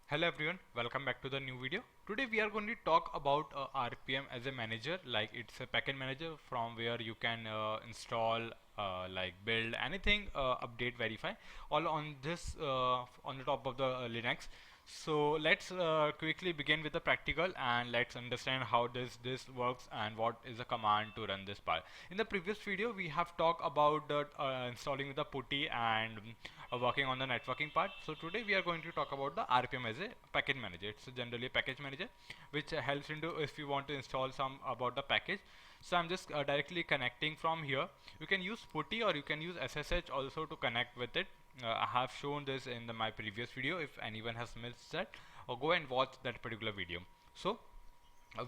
Hello everyone, welcome back to the new video. Today we are going to talk about RPM as a manager, like it's a package manager from where you can install, like build anything, update, verify, all on this on the top of the Linux. So let's quickly begin with the practical and let's understand how does this works and what is the command to run this part. In the previous video we have talked about the installing with the putty and working on the networking part. So today we are going to talk about the RPM as a package manager. It's generally a package manager which helps into if you want to install some about the package. So I'm just directly connecting from here. You can use putty or you can use SSH also to connect with it. I have shown this in my previous video. If anyone has missed that, or go and watch that particular video. So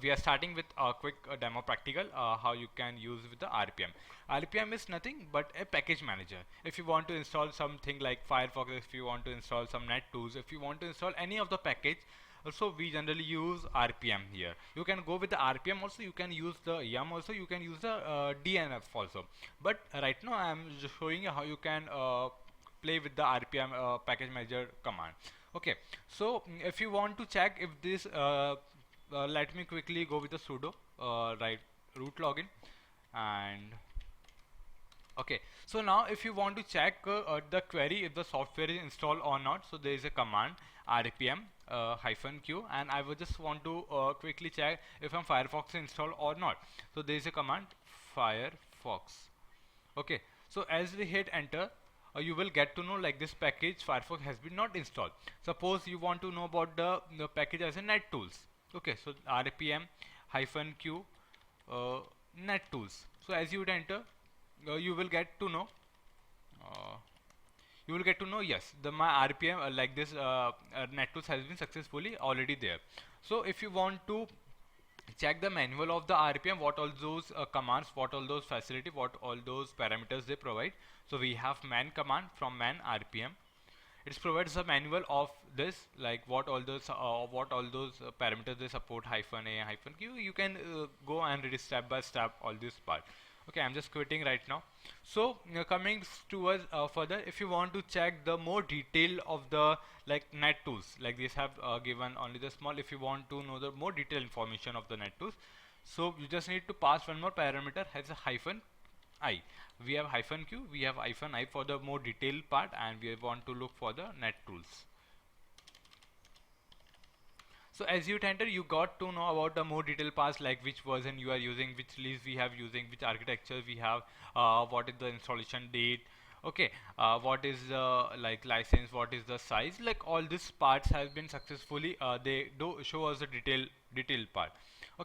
we are starting with a quick demo practical how you can use with the RPM. RPM is nothing but a package manager. If you want to install something like Firefox, if you want to install some net tools, if you want to install any of the package, also we generally use RPM here. You can go with the RPM also, you can use the YUM also, you can use the DNF also. But right now I am just showing you how you can play with the RPM package manager command. Okay, so if you want to check if this let me quickly go with the sudo right root login. And okay, so now if you want to check the query if the software is installed or not, so there is a command rpm -q, and I would just want to quickly check if Firefox is installed or not. So there is a command Firefox. Okay, so as we hit enter, you will get to know like this package Firefox has been not installed. Suppose you want to know about the package as a net tools. Okay, so rpm -q net tools. So as you would enter, you will get to know uh, yes, the my rpm like this nettools has been successfully already there. So if you want to check the manual of the rpm, what all those commands, what all those facility, what all those parameters they provide, so we have man command from man rpm. It provides a manual of this, like what all those parameters they support -a -q. You can go and read step by step all this part. Okay, I'm just quitting right now. So coming towards further, if you want to check the more detail of the like net tools, like this have given only the small. If you want to know the more detailed information of the net tools, so you just need to pass one more parameter as a hyphen I. We have -q, we have -I for the more detailed part, and we want to look for the net tools. So as you enter, you got to know about the more detailed parts, like which version you are using, which release we have using, which architecture we have, what is the installation date, okay, what is the like license, what is the size, like all these parts have been successfully they do show us the detailed part.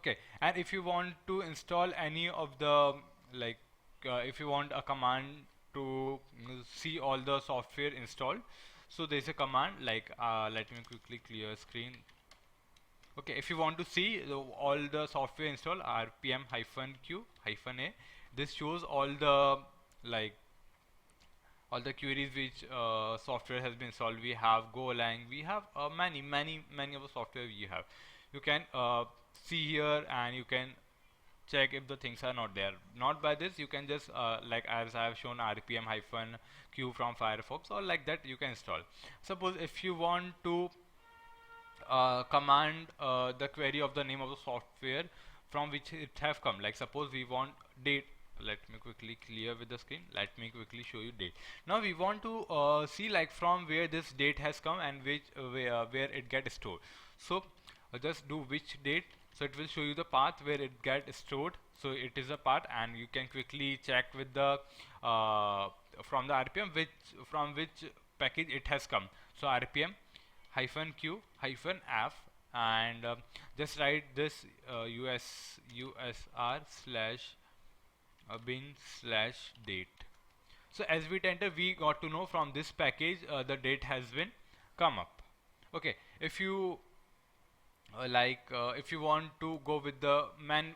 Okay, and if you want to install any of the like if you want a command to see all the software installed, so there's a command like let me quickly clear screen. Okay, if you want to see all the software installed, rpm -q -a, this shows all the like all the queries which software has been installed. We have Golang, we have many of the software we have. You can see here and you can check if the things are not there. Not by this, you can just like as I have shown rpm -q from Firefox, or like that you can install. Suppose if you want to command the query of the name of the software from which it have come, like suppose we want date. Let me quickly clear with the screen, let me quickly show you date. Now we want to see like from where this date has come and which where it get stored. So just do which date, so it will show you the path where it get stored. So it is a path, and you can quickly check with the from the rpm which from which package it has come. So rpm -q -f, and just write this usr slash bin slash date. So as we enter, we got to know from this package the date has been come up. Okay, if you if you want to go with the man,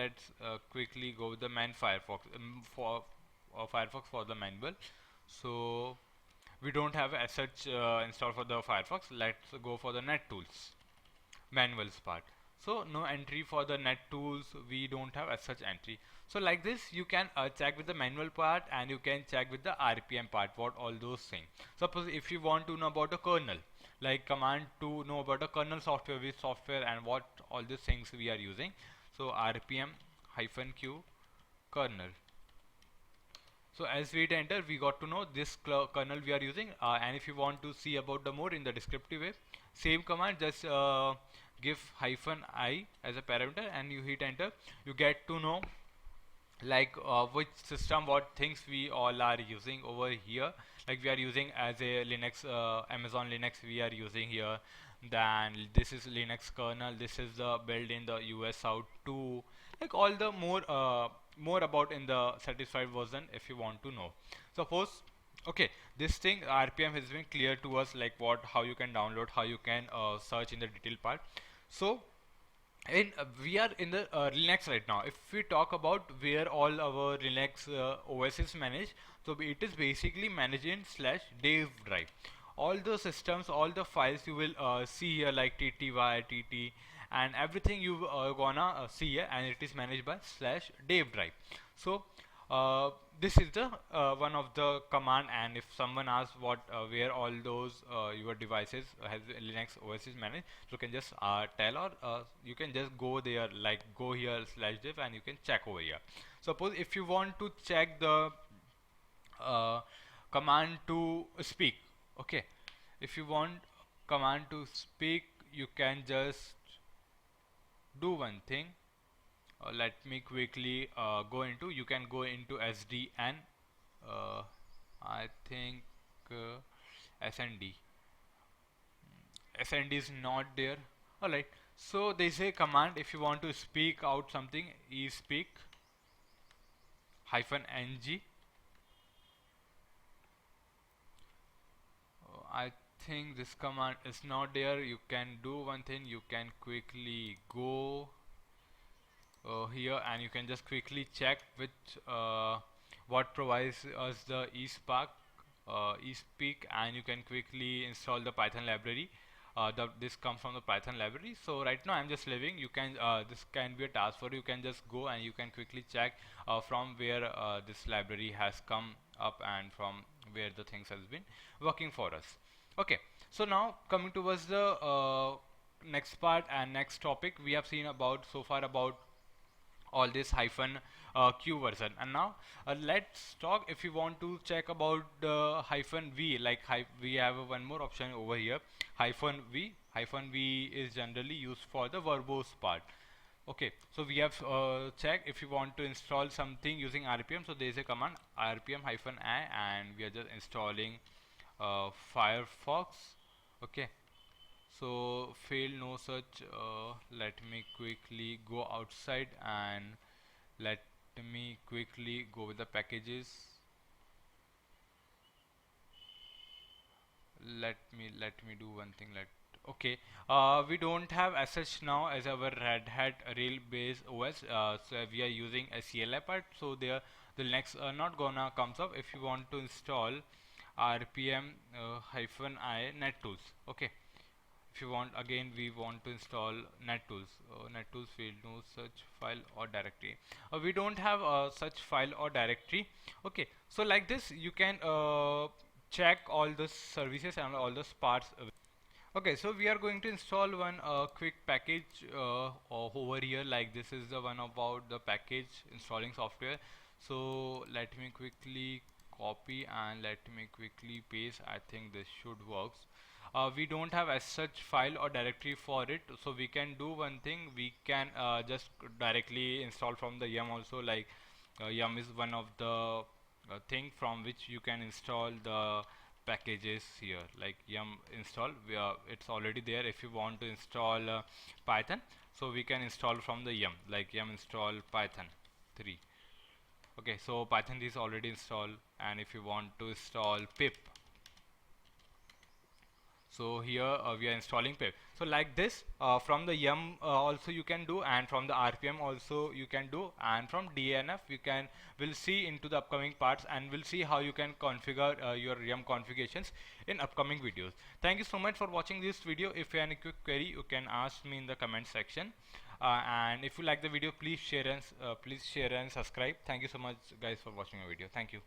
let's quickly go with the man Firefox for Firefox for the manual. So we don't have as such installed for the Firefox. Let's go for the net tools manuals part. So no entry for the net tools, we don't have as such entry. So like this you can check with the manual part, and you can check with the rpm part what all those things. Suppose if you want to know about the kernel, like command to know about the kernel software, which software and what all these things we are using. So rpm hyphen q kernel. So as we hit enter, we got to know this kernel we are using, and if you want to see about the more in the descriptive way, same command, just give hyphen I as a parameter and you hit enter. You get to know like which system, what things we all are using over here. Like we are using as a Linux, Amazon Linux we are using here. Then this is Linux kernel, this is the build in the US out 2, like all the more about in the satisfied version if you want to know. Suppose, okay, this thing rpm has been clear to us, like what, how you can download, how you can search in the detail part. So we are in the Linux right now. If we talk about where all our Linux OS is managed, so it is basically managed in /dev drive. All the systems, all the files you will see here, like tty, tt, and everything you gonna see here, and it is managed by /dev drive. So this is the one of the command, and if someone asks what where all those your devices has Linux OS is managed, so you can just tell, or you can just go there, like go here /dev, and you can check over here. Suppose if you want to check the uh, command to speak, okay, if you want command to speak, you can just do one thing. Let me quickly go into, you can go into SDN, I think SND. SND is not there. Alright, so there is a command if you want to speak out something, speak hyphen ng. I think this command is not there. You can do one thing, you can quickly go here and you can just quickly check which what provides us the eSpark eSpeak, and you can quickly install the Python library. This comes from the Python library. So right now I'm just leaving. You can this can be a task for you. You can just go and you can quickly check from where this library has come up and from where the things has been working for us. Okay, so now coming towards the next part and next topic, we have seen about so far about all this hyphen q version, and now let's talk, if you want to check about the hyphen v, like we have one more option over here, hyphen v. Hyphen v is generally used for the verbose part. Okay, so we have checked if you want to install something using rpm, so there is a command rpm hyphen I, and we are just installing Firefox. Okay, so fail no such. Let me quickly go outside and let me quickly go with the packages. Let me do one thing. Okay, we don't have as such now as our Red Hat Rail based OS, so we are using a CLI part, so there the next not gonna comes up if you want to install rpm hyphen I nettools. Okay, if you want, again we want to install nettools, nettools field no such file or directory. We don't have such file or directory. Okay, so like this you can check all the services and all the parts. Okay, so we are going to install one quick package over here, like this is the one about the package installing software. So let me quickly copy and let me quickly paste. I think this should works. We don't have as such file or directory for it, so we can do one thing, we can just directly install from the yum also, like yum is one of the thing from which you can install the packages here, like yum install, it's already there. If you want to install python, so we can install from the yum, like yum install python 3. Okay, so python is already installed, and if you want to install pip, so here we are installing pip. So like this from the yum also you can do, and from the rpm also you can do, and from dnf you can, will see into the upcoming parts, and we'll see how you can configure your yum configurations in upcoming videos. Thank you so much for watching this video. If you have any quick query, you can ask me in the comment section, and if you like the video, please share and subscribe. Thank you so much guys for watching my video. Thank you.